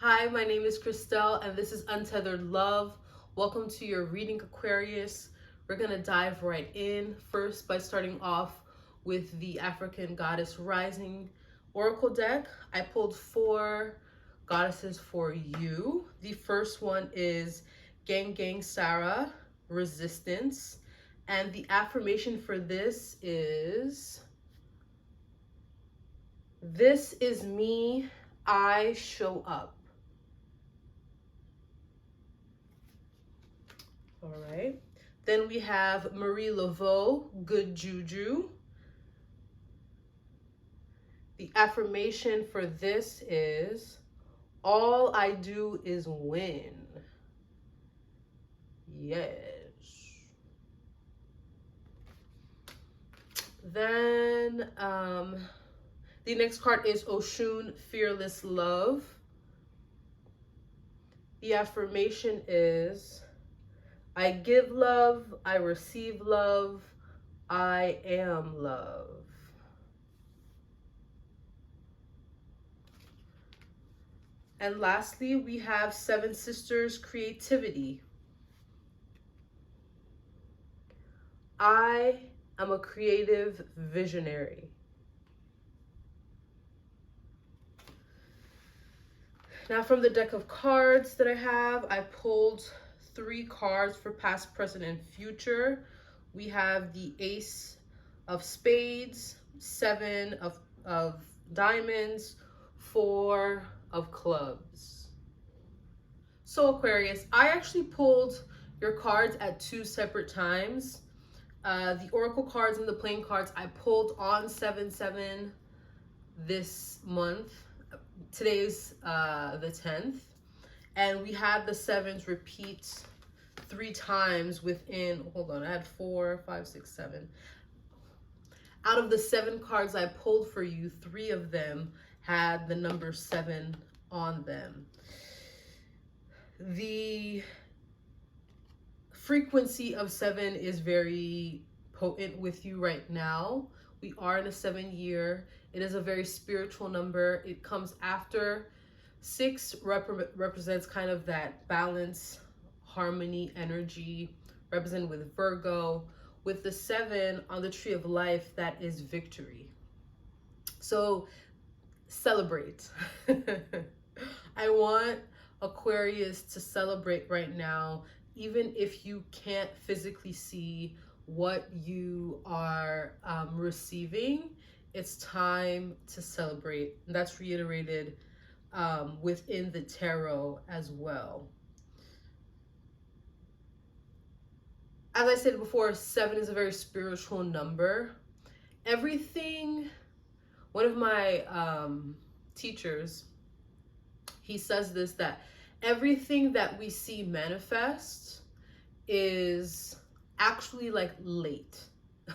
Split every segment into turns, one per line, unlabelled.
Hi, my name is Christelle, and this is Untethered Love. Welcome to your reading, Aquarius. We're going to dive right in first by starting off with the African Goddess Rising Oracle deck. I pulled 4 goddesses for you. The first one is Gang Gang Sarah, Resistance. And the affirmation for this is me, I show up. All right. Then we have Marie Laveau, Good Juju. The affirmation for this is, all I do is win. Yes. Then the next card is Oshun, Fearless Love. The affirmation is, I give love, I receive love, I am love. And lastly, we have Seven Sisters, Creativity. I am a creative visionary. Now from the deck of cards that I have, I pulled 3 cards for past, present, and future. We have the Ace of Spades, 7 of Diamonds, 4 of Clubs. So Aquarius, I actually pulled your cards at 2 separate times. The Oracle cards and the playing cards I pulled on 7/7 this month. Today's the 10th. And we had the 7s repeat 3 times within, hold on, I had 4, 5, 6, 7. Out of the 7 cards I pulled for you, 3 of them had the number 7 on them. The frequency of 7 is very potent with you right now. We are in a 7 year. It is a very spiritual number. It comes after 6 represents kind of that balance, harmony, energy, represented with Virgo. With the 7 on the tree of life, that is victory. So celebrate. I want Aquarius to celebrate right now, even if you can't physically see what you are receiving. It's time to celebrate. And that's reiterated within the tarot as well. As I said before, 7 is a very spiritual number. Everything, one of my teachers, he says this, that everything that we see manifest is actually like late.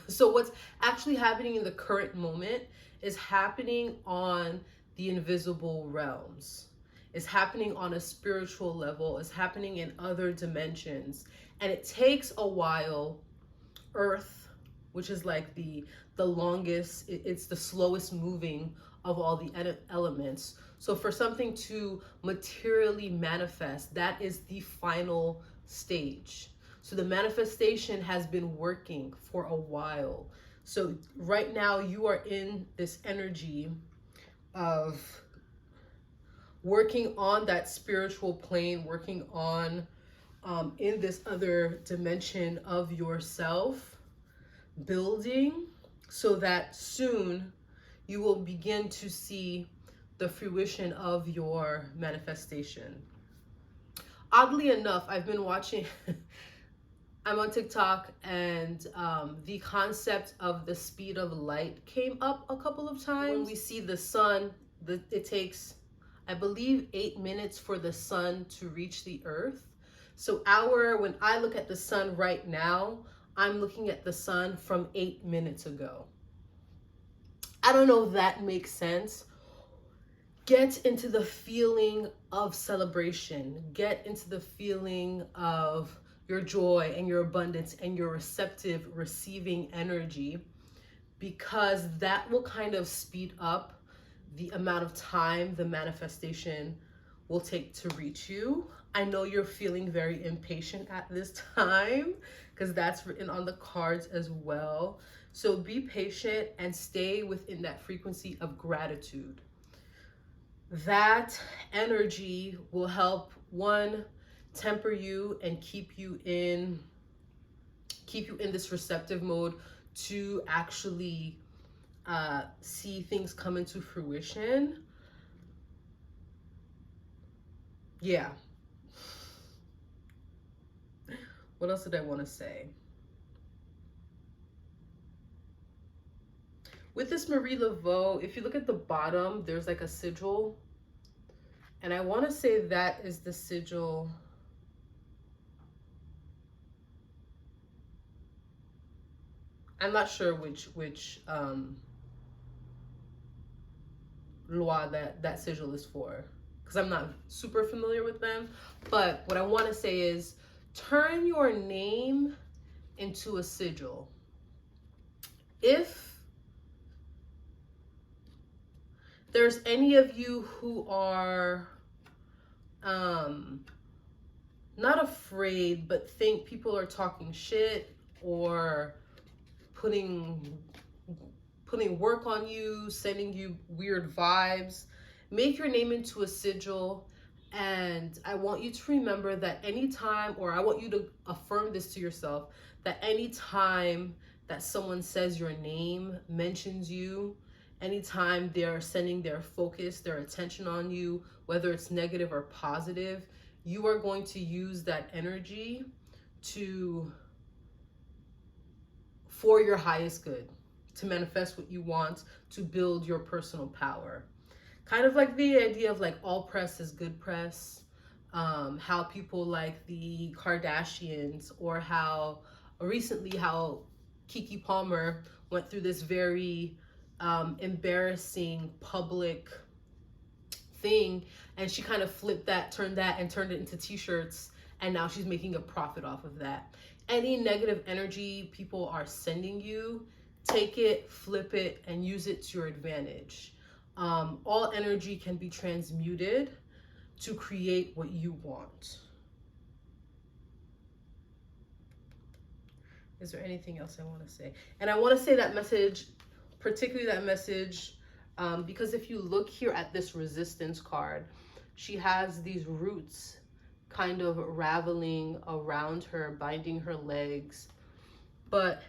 So what's actually happening in the current moment is happening on the invisible realms. It's happening on a spiritual level. It's happening in other dimensions. And it takes a while. Earth, which is like the longest, it's the slowest moving of all the elements. So for something to materially manifest, that is the final stage. So the manifestation has been working for a while. So right now you are in this energy of working on that spiritual plane, working on in this other dimension of yourself, building, so that soon you will begin to see the fruition of your manifestation. Oddly enough, I've been watching I'm on TikTok, and the concept of the speed of light came up a couple of times. When we see the sun, it takes, I believe, 8 minutes for the sun to reach the earth. So when I look at the sun right now, I'm looking at the sun from 8 minutes ago. I don't know if that makes sense. Get into the feeling of celebration. Get into the feeling of your joy and your abundance and your receptive receiving energy, because that will kind of speed up the amount of time the manifestation will take to reach you. I know you're feeling very impatient at this time because that's written on the cards as well. So be patient and stay within that frequency of gratitude. That energy will help, one, temper you and keep you in this receptive mode to actually see things come into fruition. Yeah. What else did I want to say? With this Marie Laveau, if you look at the bottom, there's like a sigil. And I want to say that is the sigil. I'm not sure which loi that sigil is for, because I'm not super familiar with them. But what I want to say is turn your name into a sigil. If there's any of you who are not afraid but think people are talking shit or putting work on you, sending you weird vibes, make your name into a sigil. And I want you to remember that anytime, or I want you to affirm this to yourself, that anytime that someone says your name, mentions you, anytime they're sending their focus, their attention on you, whether it's negative or positive, you are going to use that energy for your highest good, to manifest what you want, to build your personal power. Kind of like the idea of like all press is good press, how people like the Kardashians, or how recently how Keke Palmer went through this very embarrassing public thing, and she kind of flipped that, turned it into t-shirts, and now she's making a profit off of that. Any negative energy people are sending you, take it, flip it, and use it to your advantage. All energy can be transmuted to create what you want. Is there anything else I want to say? And I want to say that message, particularly that message, because if you look here at this resistance card, she has these roots kind of raveling around her, binding her legs. But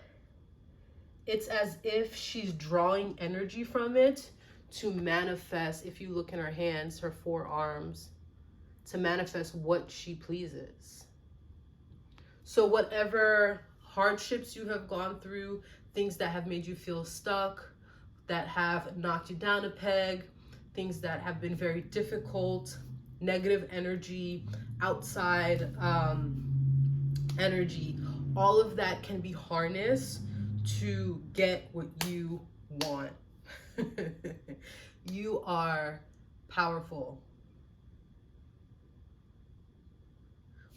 it's as if she's drawing energy from it to manifest, if you look in her hands, her forearms, to manifest what she pleases. So whatever hardships you have gone through, things that have made you feel stuck, that have knocked you down a peg, things that have been very difficult, negative energy, outside energy, all of that can be harnessed to get what you want. You are powerful.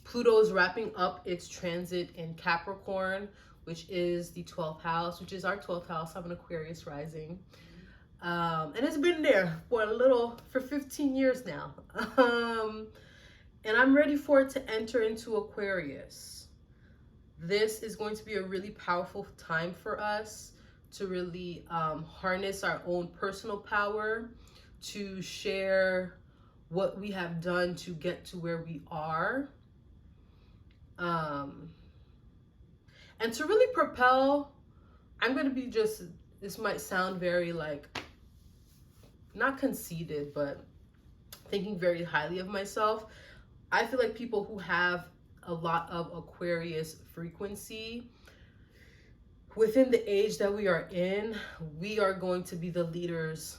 Pluto is wrapping up its transit in Capricorn, which is the 12th house, which is our 12th house. I'm an Aquarius rising. And it's been there for 15 years now. And I'm ready for it to enter into Aquarius. This is going to be a really powerful time for us to really harness our own personal power, to share what we have done to get to where we are. And to really propel, I'm going to be this might sound very like, not conceited, but thinking very highly of myself. I feel like people who have a lot of Aquarius frequency, within the age that we are in, we are going to be the leaders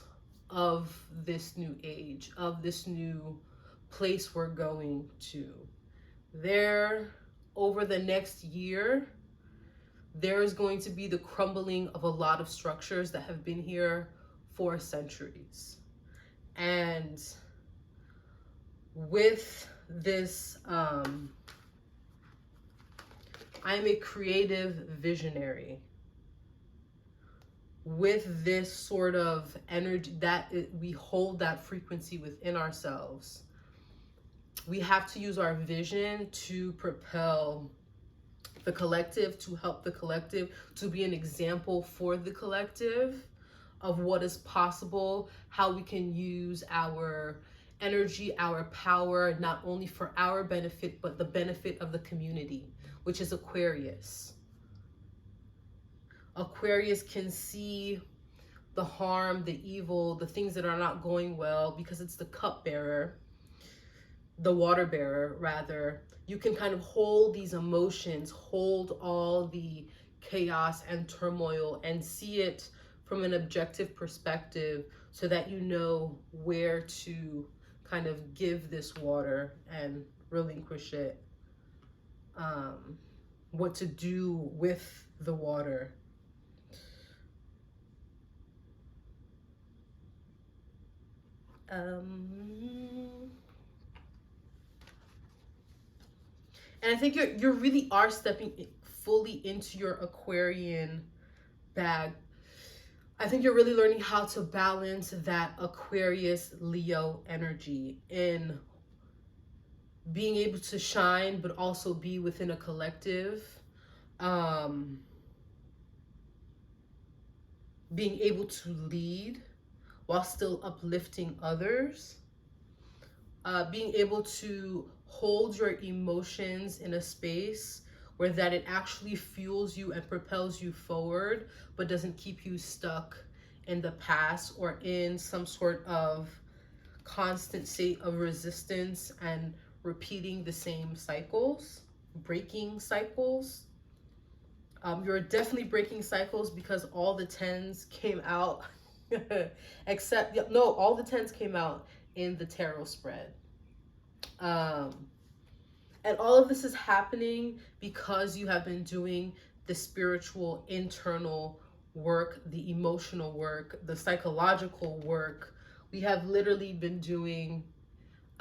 of this new age, of this new place we're going to. Over the next year, there is going to be the crumbling of a lot of structures that have been here for centuries. And with this, I'm a creative visionary. With this sort of energy, we hold that frequency within ourselves. We have to use our vision to propel the collective, to help the collective, to be an example for the collective of what is possible, how we can use our energy, our power, not only for our benefit, but the benefit of the community, which is Aquarius. Aquarius can see the harm, the evil, the things that are not going well, because it's the cupbearer, the water bearer rather. You can kind of hold these emotions, hold all the chaos and turmoil, and see it from an objective perspective, so that you know where to kind of give this water and relinquish it, what to do with the water. And I think you really are stepping fully into your Aquarian bag. I think you're really learning how to balance that Aquarius Leo energy in being able to shine, but also be within a collective. Being able to lead while still uplifting others. Being able to hold your emotions in a space where that it actually fuels you and propels you forward, but doesn't keep you stuck in the past or in some sort of constant state of resistance and repeating the same cycles, breaking cycles. You're definitely breaking cycles, because all the 10s came out except, no, all the 10s came out in the tarot spread. And all of this is happening because you have been doing the spiritual internal work, the emotional work, the psychological work. We have literally been doing,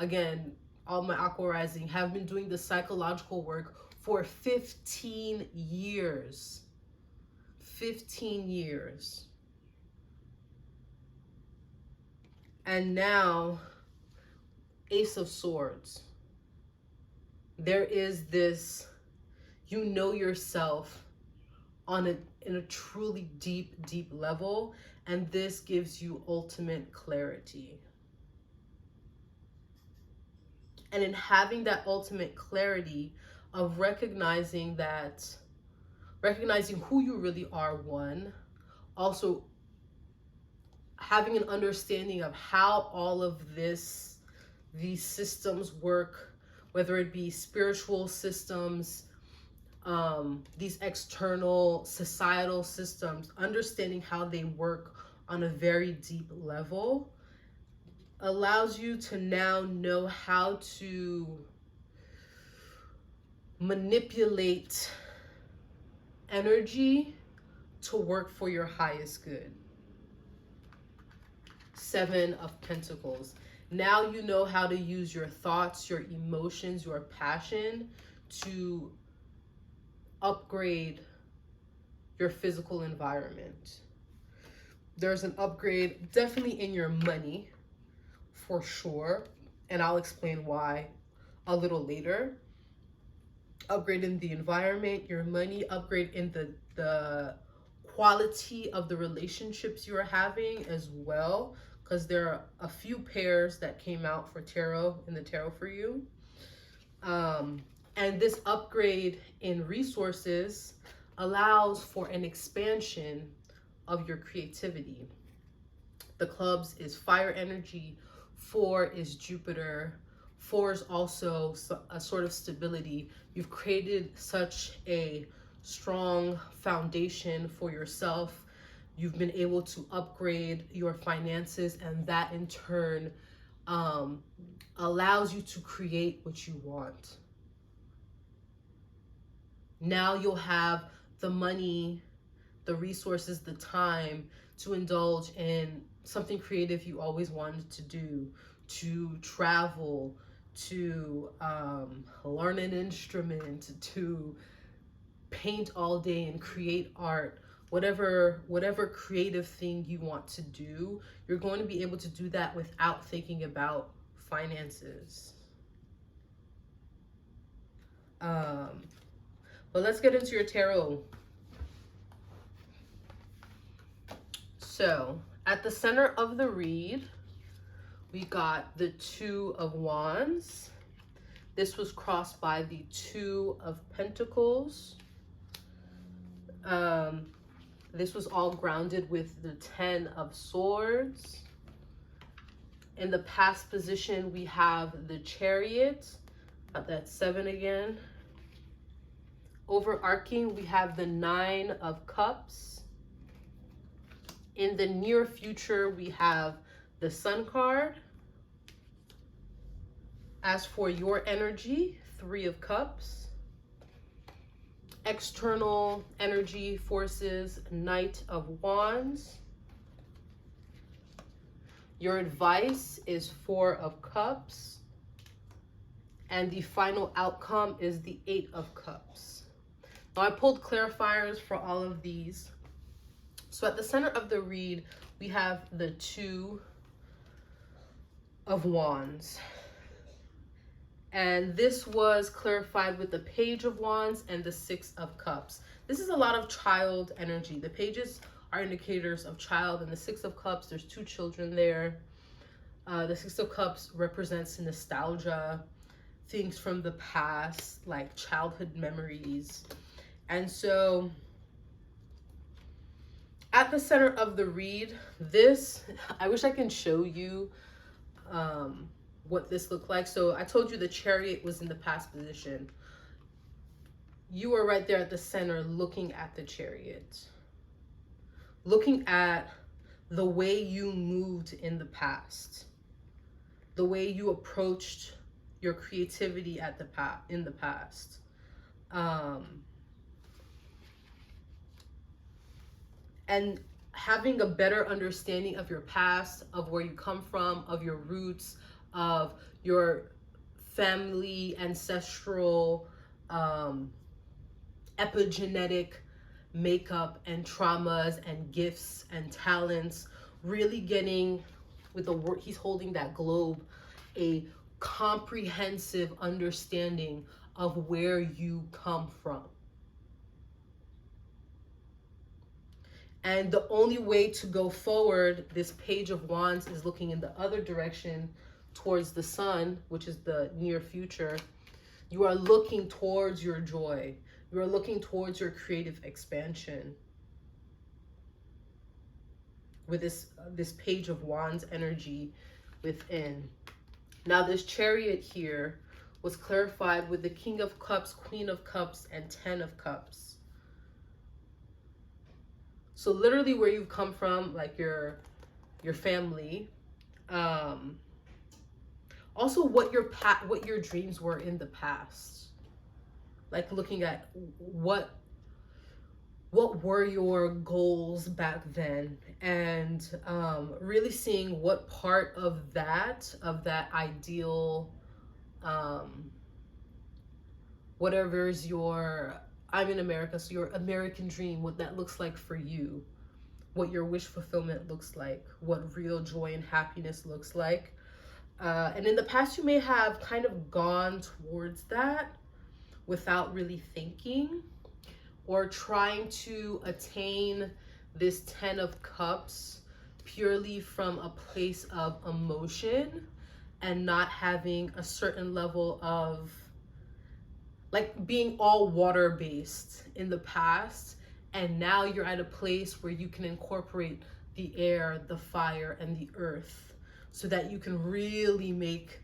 again, all my Aqua Rising have been doing the psychological work for 15 years. 15 years. And now, Ace of Swords. There is this, you know yourself in a truly deep level, and this gives you ultimate clarity. And in having that ultimate clarity of recognizing who you really are, one, also having an understanding of how all of these systems work, whether it be spiritual systems, these external societal systems, understanding how they work on a very deep level allows you to now know how to manipulate energy to work for your highest good. 7 of Pentacles. Now you know how to use your thoughts, your emotions, your passion to upgrade your physical environment. There's an upgrade definitely in your money, for sure, and I'll explain why a little later. Upgrade in the environment, your money, upgrade in the quality of the relationships you are having as well, because there are a few pairs that came out for tarot, in the tarot for you. And this upgrade in resources allows for an expansion of your creativity. The clubs is fire energy. 4 is Jupiter. 4 is also a sort of stability. You've created such a strong foundation for yourself. You've been able to upgrade your finances, and that in turn allows you to create what you want. Now you'll have the money, the resources, the time to indulge in something creative you always wanted to do, to travel, to learn an instrument, to paint all day and create art. Whatever creative thing you want to do, you're going to be able to do that without thinking about finances. But let's get into your tarot. So at the center of the read, we got the Two of Wands. This was crossed by the Two of Pentacles. This was all grounded with the Ten of Swords. In the past position, we have the Chariot. Got that 7 again. Overarching, we have the Nine of Cups. In the near future, we have the Sun card. As for your energy, 3 of Cups. External energy forces, Knight of Wands. Your advice is 4 of Cups. And the final outcome is the 8 of Cups. Now I pulled clarifiers for all of these. So at the center of the read, we have the Two of Wands. And this was clarified with the Page of Wands and the 6 of Cups. This is a lot of child energy. The pages are indicators of child, and the 6 of Cups, there's 2 children there. The 6 of Cups represents nostalgia, things from the past, like childhood memories. And so at the center of the read, this, I wish I can show you what this looked like. So I told you the Chariot was in the past position. You were right there at the center looking at the Chariot, looking at the way you moved in the past, the way you approached your creativity at the in the past. And having a better understanding of your past, of where you come from, of your roots, of your family, ancestral, epigenetic makeup and traumas and gifts and talents, really getting, with the word, he's holding that globe, a comprehensive understanding of where you come from. And the only way to go forward, this Page of Wands is looking in the other direction towards the sun, which is the near future. You are looking towards your joy. You are looking towards your creative expansion with this Page of Wands energy within. Now this Chariot here was clarified with the King of Cups, Queen of Cups, and 10 of Cups. So literally where you've come from, like your family. Also what your dreams were in the past. Like looking at what were your goals back then, and really seeing what part of that ideal, whatever is your, I'm in America, so your American dream, what that looks like for you, what your wish fulfillment looks like, what real joy and happiness looks like. And in the past, you may have kind of gone towards that without really thinking, or trying to attain this 10 of Cups purely from a place of emotion and not having a certain level of, like, being all water based in the past. And now you're at a place where you can incorporate the air, the fire, and the earth, so that you can really make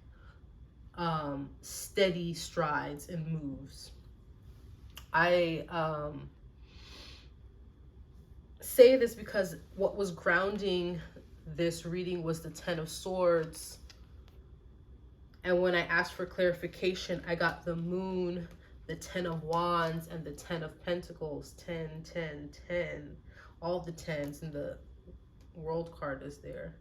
steady strides and moves. I say this because what was grounding this reading was the 10 of Swords. And when I asked for clarification, I got the Moon, the 10 of Wands, and the 10 of Pentacles. 10, 10, 10. All the 10s, and the World card is there.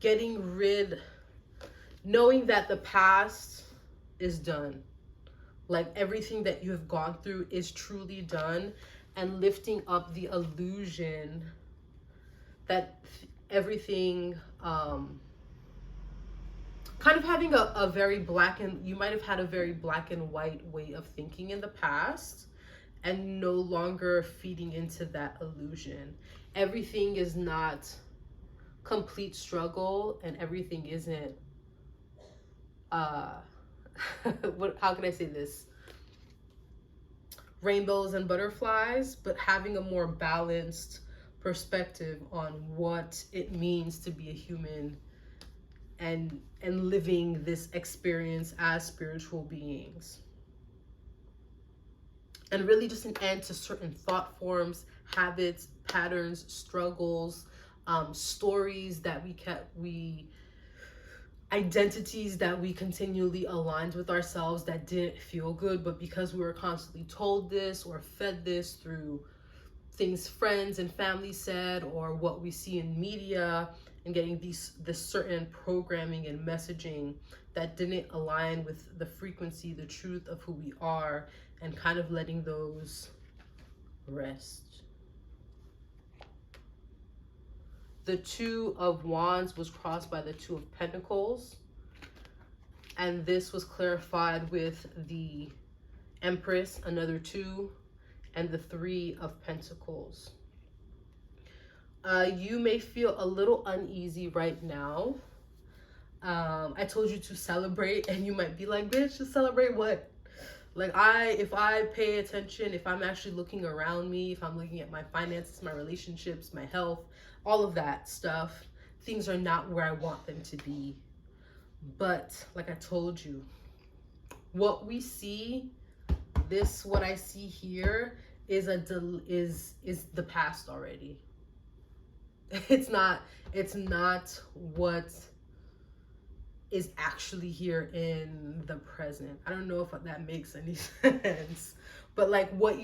Getting rid, knowing that the past is done. Like everything that you have gone through is truly done, and lifting up the illusion that everything kind of having a very black and you might have had a very black and white way of thinking in the past, and no longer feeding into that illusion. Everything is not complete struggle, and everything isn't how can I say this, rainbows and butterflies, but having a more balanced perspective on what it means to be a human, and living this experience as spiritual beings. And really just an end to certain thought forms, habits, patterns, struggles, stories that identities that we continually aligned with ourselves that didn't feel good, but because we were constantly told this or fed this through things friends and family said, or what we see in media, and getting this certain programming and messaging that didn't align with the frequency, the truth of who we are, and kind of letting those rest. The Two of Wands was crossed by the Two of Pentacles, and this was clarified with the Empress, another two, and the Three of Pentacles. You may feel a little uneasy right now. I told you to celebrate, and you might be like, bitch, to celebrate what? Like, if I pay attention, if I'm actually looking around me, if I'm looking at my finances, my relationships, my health, all of that stuff, things are not where I want them to be. But like I told you, what we see, what I see here is the past already. It's not what is actually here in the present. I don't know if that makes any sense, but like what's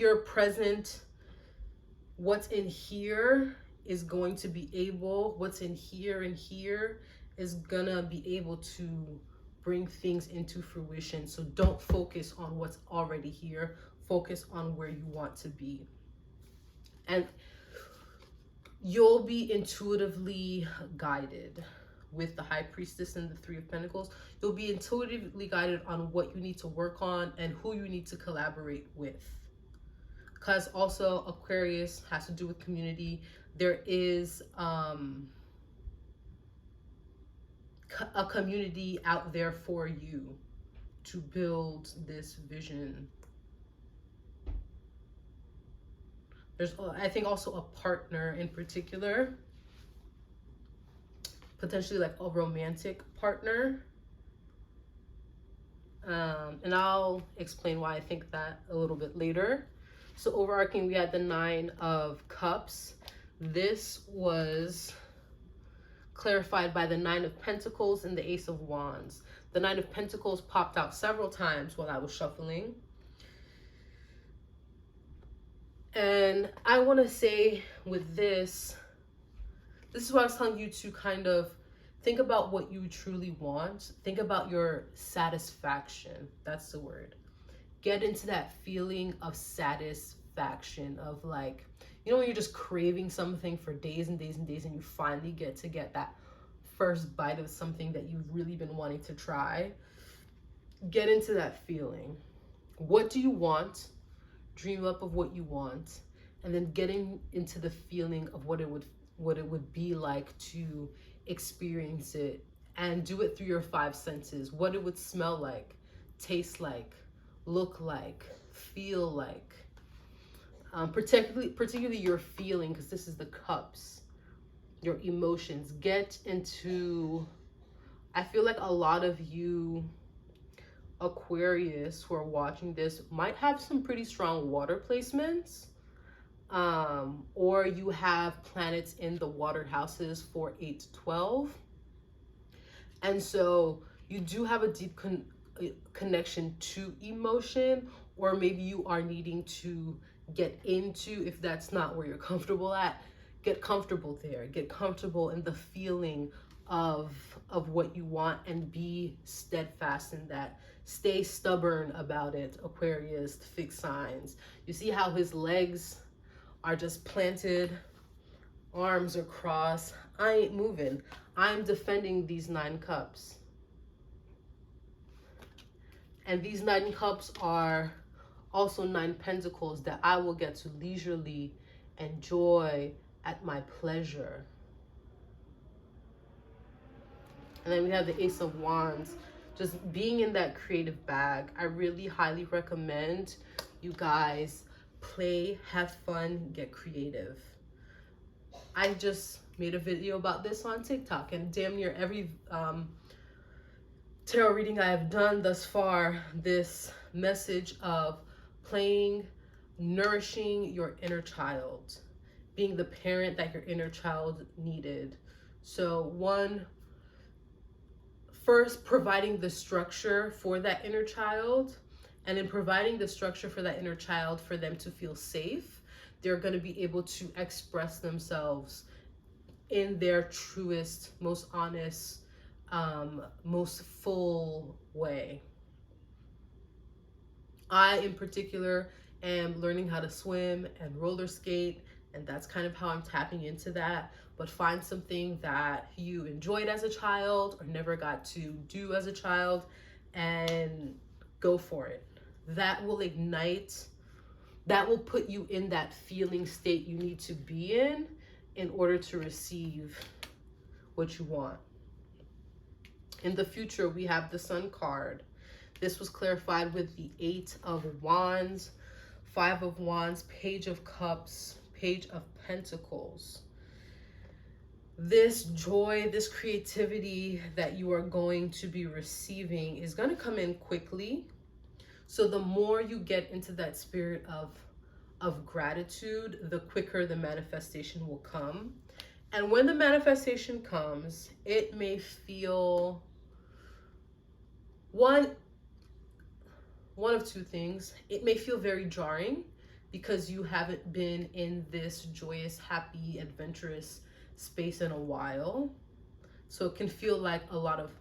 in here is going to be able, what's in here and here is gonna be able to bring things into fruition. So don't focus on what's already here, focus on where you want to be. And you'll be intuitively guided with the High Priestess and the Three of Pentacles. You'll be intuitively guided on what you need to work on and who you need to collaborate with. Because also Aquarius has to do with community. There is a community out there for you to build this vision. There's, I think, also a partner in particular, potentially like a romantic partner. And I'll explain why I think that a little bit later. So overarching, we had the Nine of Cups. This was clarified by the Nine of Pentacles and the Ace of Wands. The Nine of Pentacles popped out several times while I was shuffling. And I want to say with this is what I was telling you to kind of think about what you truly want. Think about your satisfaction. That's the word. Get into that feeling of satisfaction, of like, you know, when you're just craving something for days and days and days, and you finally get that first bite of something that you've really been wanting to try. Get into that feeling. What do you want? Dream up of what you want, and then getting into the feeling of what it would be like to experience it, and do it through your five senses. What it would smell like, taste like, look like, feel like. Particularly your feeling, because this is the cups, your emotions. Get into, I feel like a lot of you Aquarius who are watching this might have some pretty strong water placements, or you have planets in the water houses for 8 to 12, and so you do have a deep connection to emotion, or maybe you are needing to get into, if that's not where you're comfortable at, get comfortable there. Get comfortable in the feeling of what you want, and be steadfast in that. Stay stubborn about it, Aquarius, fixed signs. You see how his legs are just planted, arms are crossed. I ain't moving. I'm defending these 9 cups. And these 9 cups are also 9 pentacles that I will get to leisurely enjoy at my pleasure. And then we have the Ace of Wands, just being in that creative bag. I really highly recommend you guys play, have fun, get creative. I just made a video about this on TikTok, and damn near every tarot reading I have done thus far, this message of playing, nourishing your inner child, being the parent that your inner child needed. So first providing the structure for that inner child, and in providing the structure for that inner child for them to feel safe, they're going to be able to express themselves in their truest, most honest, most full way. I, in particular, am learning how to swim and roller skate, and that's kind of how I'm tapping into that. But find something that you enjoyed as a child or never got to do as a child and go for it. That will ignite, that will put you in that feeling state you need to be in order to receive what you want. In the future, we have the Sun card. This was clarified with the 8 of Wands, 5 of Wands, Page of Cups, Page of Pentacles. This joy, this creativity that you are going to be receiving is going to come in quickly. So the more you get into that spirit of gratitude, the quicker the manifestation will come. And when the manifestation comes, it may feel one of two things. It may feel very jarring because you haven't been in this joyous, happy, adventurous space in a while. So it can feel like a lot of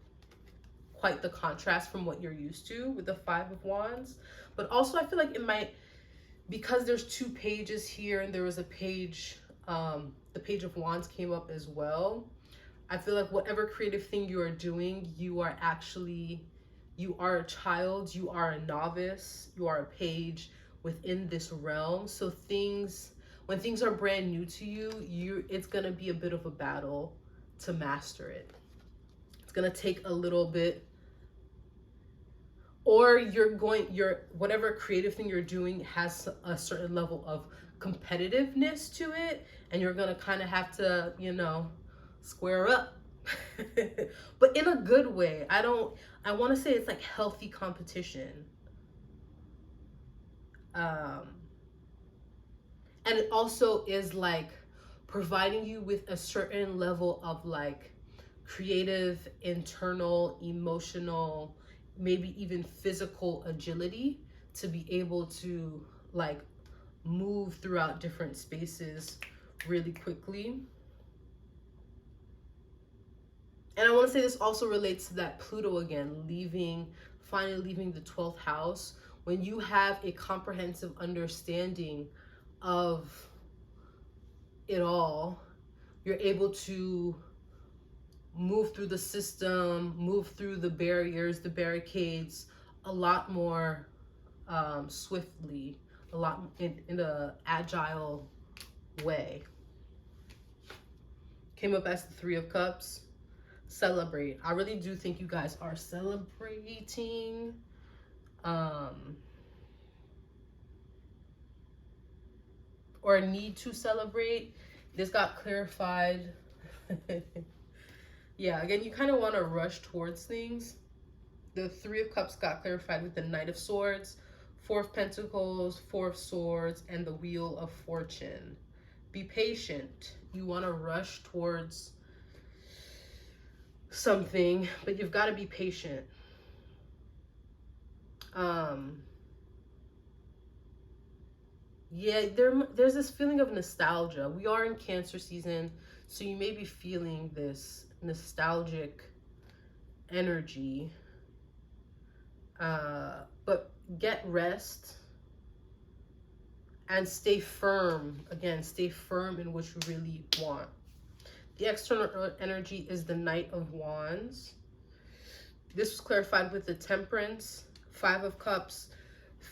quite the contrast from what you're used to with the 5 of Wands. But also I feel like it might, because there's 2 pages here and there was a page, the Page of Wands came up as well. I feel like whatever creative thing you are doing, you are a child, you are a novice, you are a page within this realm. So when things are brand new to you, it's gonna be a bit of a battle to master it. It's gonna take a little bit, or whatever creative thing you're doing has a certain level of competitiveness to it, and you're gonna kind of have to, square up. But in a good way. I want to say it's like healthy competition. And it also is like providing you with a certain level of like creative, internal, emotional, maybe even physical agility to be able to like move throughout different spaces really quickly. And I want to say this also relates to that Pluto again, finally leaving the 12th house. When you have a comprehensive understanding of it all, you're able to move through the system, move through the barriers, the barricades, a lot more swiftly, a lot in an agile way. Came up as the 3 of Cups. Celebrate. I really do think you guys are celebrating. Or need to celebrate. This got clarified. Yeah, again, you kind of want to rush towards things. The 3 of Cups got clarified with the Knight of Swords, 4 of Pentacles, 4 of Swords, and the Wheel of Fortune. Be patient. You want to rush towards something, but you've got to be patient. Yeah, there's this feeling of nostalgia. We are in Cancer season, so you may be feeling this nostalgic energy. But get rest and stay firm. Again, stay firm in what you really want. The external energy is the Knight of Wands. This was clarified with the Temperance, Five of Cups,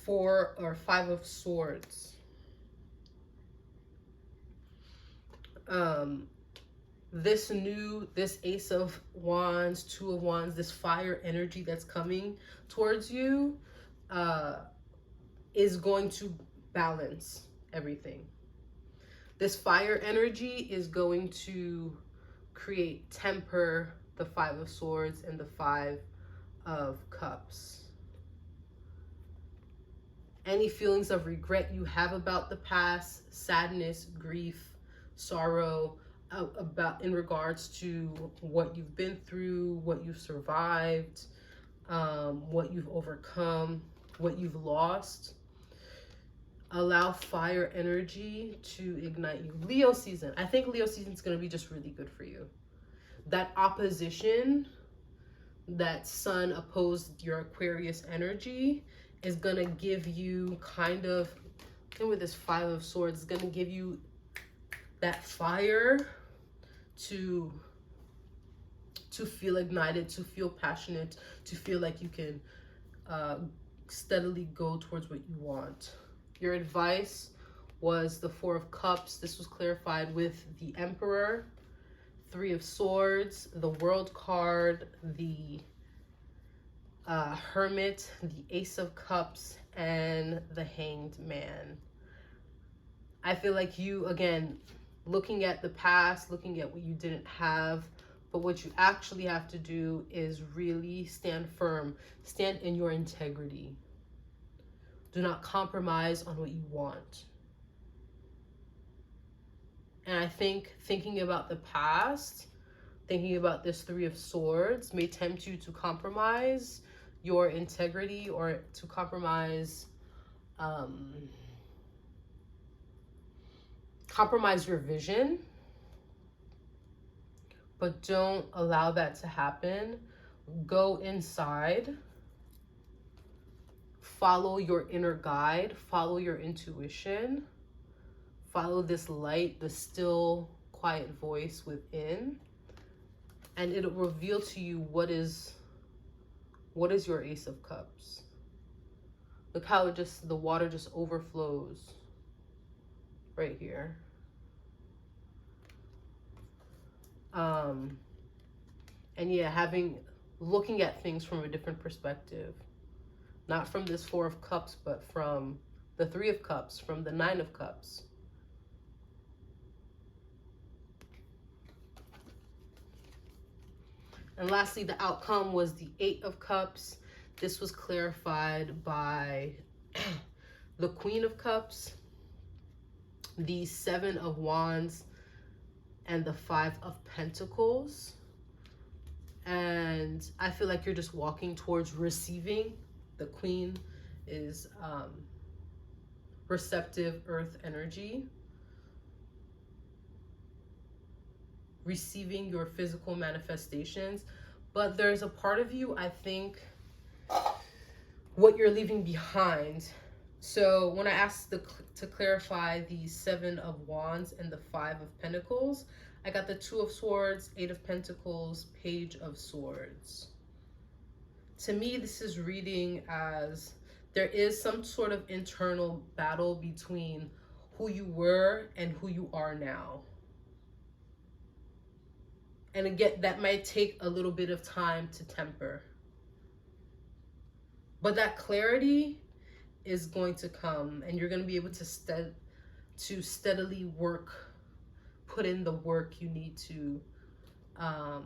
Four or Five of Swords. This Ace of Wands, Two of Wands, this fire energy that's coming towards you is going to balance everything. This fire energy is going to temper the Five of Swords and the Five of Cups. Any feelings of regret you have about the past, sadness, grief, sorrow, about in regards to what you've been through, what you've survived, what you've overcome, what you've lost. Allow fire energy to ignite you. Leo season. I think Leo season is going to be just really good for you. That opposition, that sun opposed your Aquarius energy, is going to give you kind of, and with this Five of Swords, it's going to give you that fire to feel ignited, to feel passionate, to feel like you can steadily go towards what you want. Your advice was the Four of Cups. This was clarified with the Emperor, Three of Swords, the World card, the Hermit, the Ace of Cups, and the Hanged Man. I feel like you, again, looking at the past, looking at what you didn't have, but what you actually have to do is really stand firm, stand in your integrity. Do not compromise on what you want. And I think thinking about the past, thinking about this Three of Swords may tempt you to compromise your integrity or to compromise your vision. But don't allow that to happen. Go inside. Follow your inner guide. Follow your intuition. Follow this light, the still, quiet voice within. And it'll reveal to you what is your Ace of Cups. Look how the water just overflows right here. And yeah, looking at things from a different perspective. Not from this Four of Cups, but from the Three of Cups, from the Nine of Cups. And lastly, the outcome was the Eight of Cups. This was clarified by the Queen of Cups, the Seven of Wands, and the Five of Pentacles. And I feel like you're just walking towards receiving. The Queen is receptive earth energy. Receiving your physical manifestations. But there's a part of you, I think, what you're leaving behind. So when I asked to clarify the Seven of Wands and the Five of Pentacles, I got the Two of Swords, Eight of Pentacles, Page of Swords. To me, this is reading as there is some sort of internal battle between who you were and who you are now. And again, that might take a little bit of time to temper. But that clarity is going to come, and you're going to be able to steadily put in the work you need to have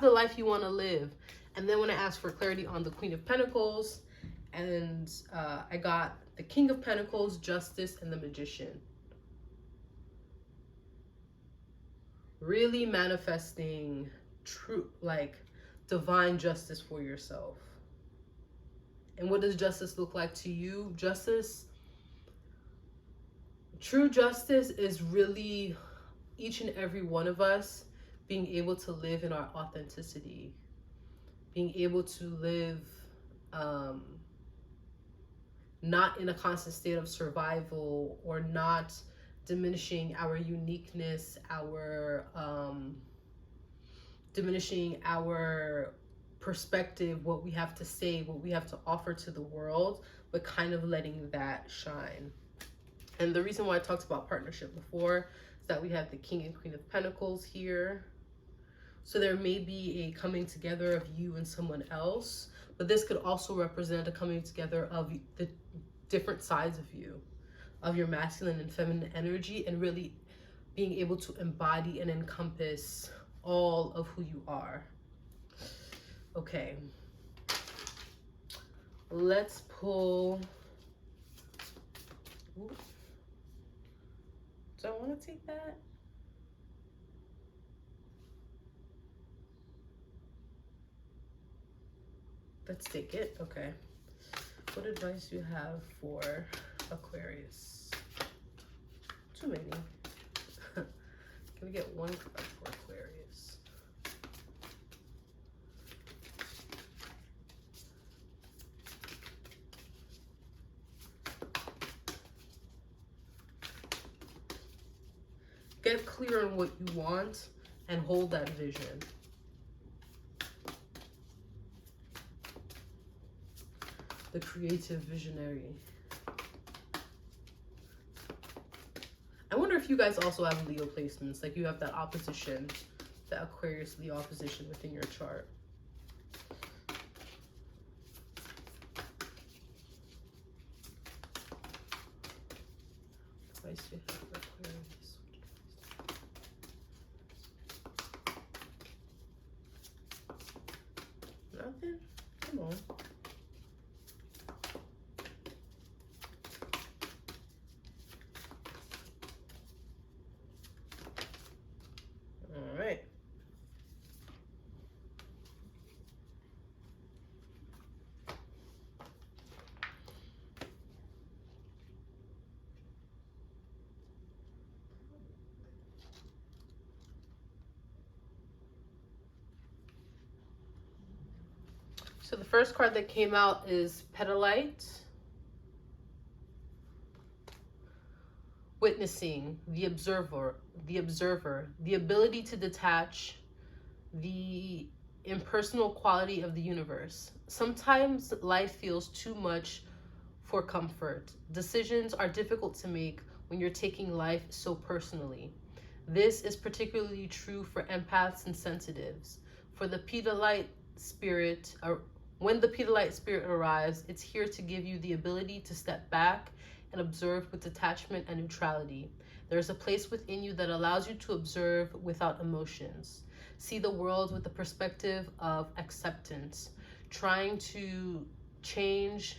the life you want to live. And then when I asked for clarity on the Queen of Pentacles, and I got the King of Pentacles, Justice, and the Magician. Really manifesting true, like, divine justice for yourself. And what does justice look like to you? True justice is really each and every one of us being able to live in our authenticity, being able to live not in a constant state of survival, or not diminishing our uniqueness, diminishing our perspective, what we have to say, what we have to offer to the world, but kind of letting that shine. And the reason why I talked about partnership before is that we have the King and Queen of Pentacles here. So there may be a coming together of you and someone else, but this could also represent a coming together of the different sides of you, of your masculine and feminine energy, and really being able to embody and encompass all of who you are. Okay. Let's pull... Ooh. Do I want to take that? Let's take it. Okay. What advice do you have for Aquarius? Too many. Can we get one card for Aquarius? Get clear on what you want and hold that vision. The creative visionary. I wonder if you guys also have Leo placements, like you have that opposition, the Aquarius Leo opposition within your chart. Advice you have for Aquarius. Nothing? Come on. So the first card that came out is Petalite. Witnessing, the observer, the ability to detach, the impersonal quality of the universe. Sometimes life feels too much for comfort. Decisions are difficult to make when you're taking life so personally. This is particularly true for empaths and sensitives. For the Petalite spirit, when the Petalite spirit arrives, it's here to give you the ability to step back and observe with detachment and neutrality. There's a place within you that allows you to observe without emotions. See the world with the perspective of acceptance, trying to change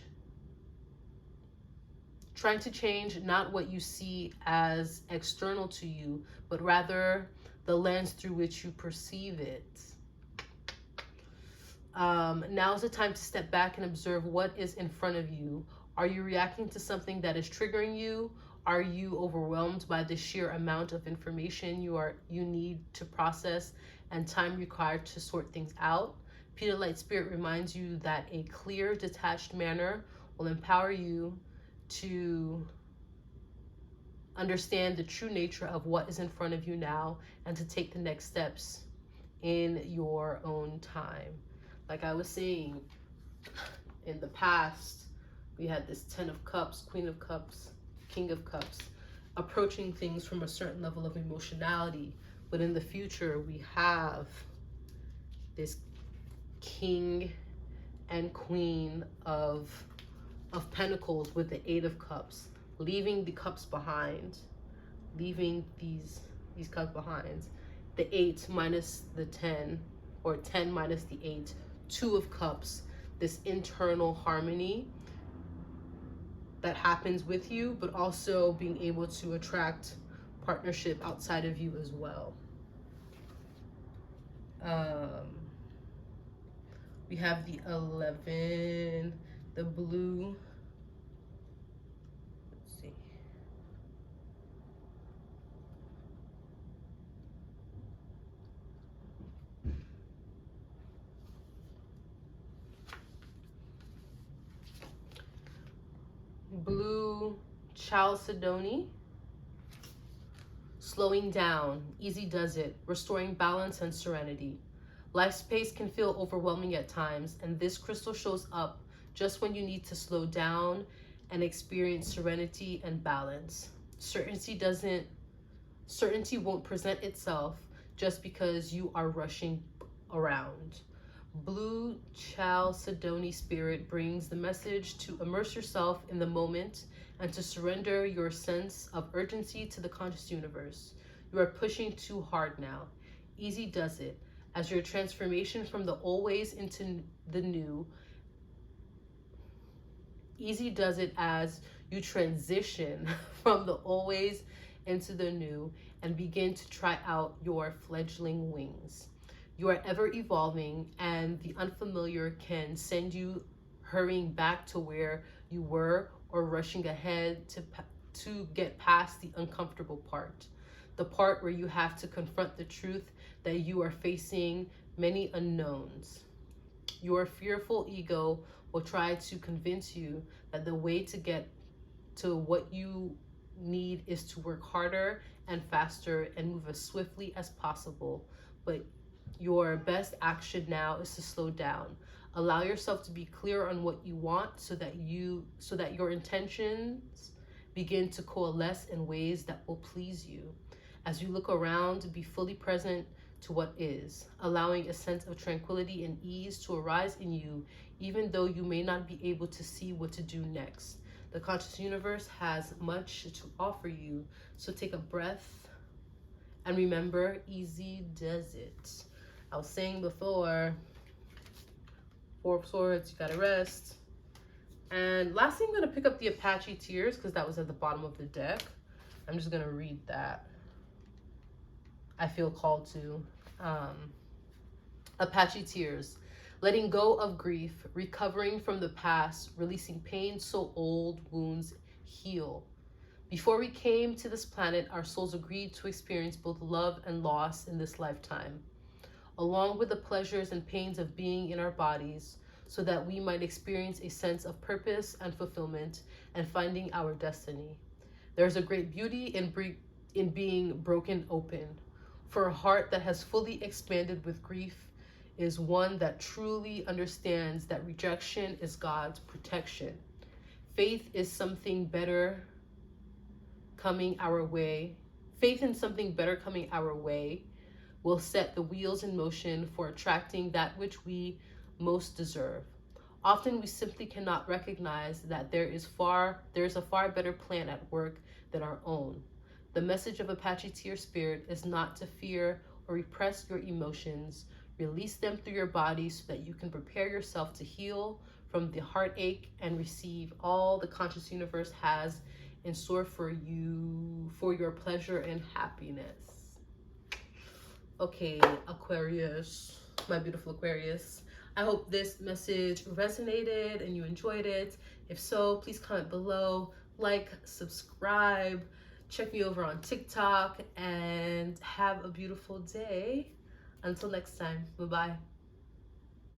not what you see as external to you, but rather the lens through which you perceive it. Now is the time to step back and observe what is in front of you. Are you reacting to something that is triggering you? Are you overwhelmed by the sheer amount of information you need to process and time required to sort things out? Petalite Spirit reminds you that a clear, detached manner will empower you to understand the true nature of what is in front of you now and to take the next steps in your own time. Like I was saying, in the past, we had this 10 of Cups, Queen of Cups, King of Cups, approaching things from a certain level of emotionality. But in the future, we have this King and Queen of Pentacles with the 8 of Cups, leaving the cups behind, leaving these cups behind. The 8 minus the 10, or 10 minus the 8, 2 of Cups, this internal harmony that happens with you, but also being able to attract partnership outside of you as well. We have the 11, the blue. Let's see. Blue Chalcedony. Slowing down, easy does it, restoring balance and serenity. Life's pace can feel overwhelming at times, and this crystal shows up just when you need to slow down and experience serenity and balance. Certainty won't present itself just because you are rushing around. Blue Chalcedony spirit brings the message to immerse yourself in the moment and to surrender your sense of urgency to the conscious universe. You are pushing too hard now. Easy does it, as your transformation from the always into the new. Easy does it as you transition from the always into the new and begin to try out your fledgling wings. You are ever evolving, and the unfamiliar can send you hurrying back to where you were or rushing ahead to get past the uncomfortable part. The part where you have to confront the truth that you are facing many unknowns. Your fearful ego will try to convince you that the way to get to what you need is to work harder and faster and move as swiftly as possible. But your best action now is to slow down. Allow yourself to be clear on what you want so that your intentions begin to coalesce in ways that will please you. As you look around, be fully present to what is, allowing a sense of tranquility and ease to arise in you, even though you may not be able to see what to do next. The conscious universe has much to offer you, so take a breath and remember, easy does it. I was saying before, Four of Swords, you gotta rest. And lastly, I'm gonna pick up the Apache Tears because that was at the bottom of the deck. I'm just gonna read that. I feel called to. Apache Tears. Letting go of grief, recovering from the past, releasing pain so old wounds heal. Before we came to this planet, our souls agreed to experience both love and loss in this lifetime, along with the pleasures and pains of being in our bodies, so that we might experience a sense of purpose and fulfillment and finding our destiny. There is a great beauty in being broken open, for a heart that has fully expanded with grief is one that truly understands that rejection is God's protection. Faith in something better coming our way will set the wheels in motion for attracting that which we most deserve. Often we simply cannot recognize that there is a far better plan at work than our own. The message of Apache Tear Spirit is not to fear or repress your emotions. Release them through your body so that you can prepare yourself to heal from the heartache and receive all the conscious universe has in store for you, for your pleasure and happiness. Okay, Aquarius, my beautiful Aquarius. I hope this message resonated and you enjoyed it. If so, please comment below, like, subscribe, check me over on TikTok, and have a beautiful day. Until next time, bye-bye.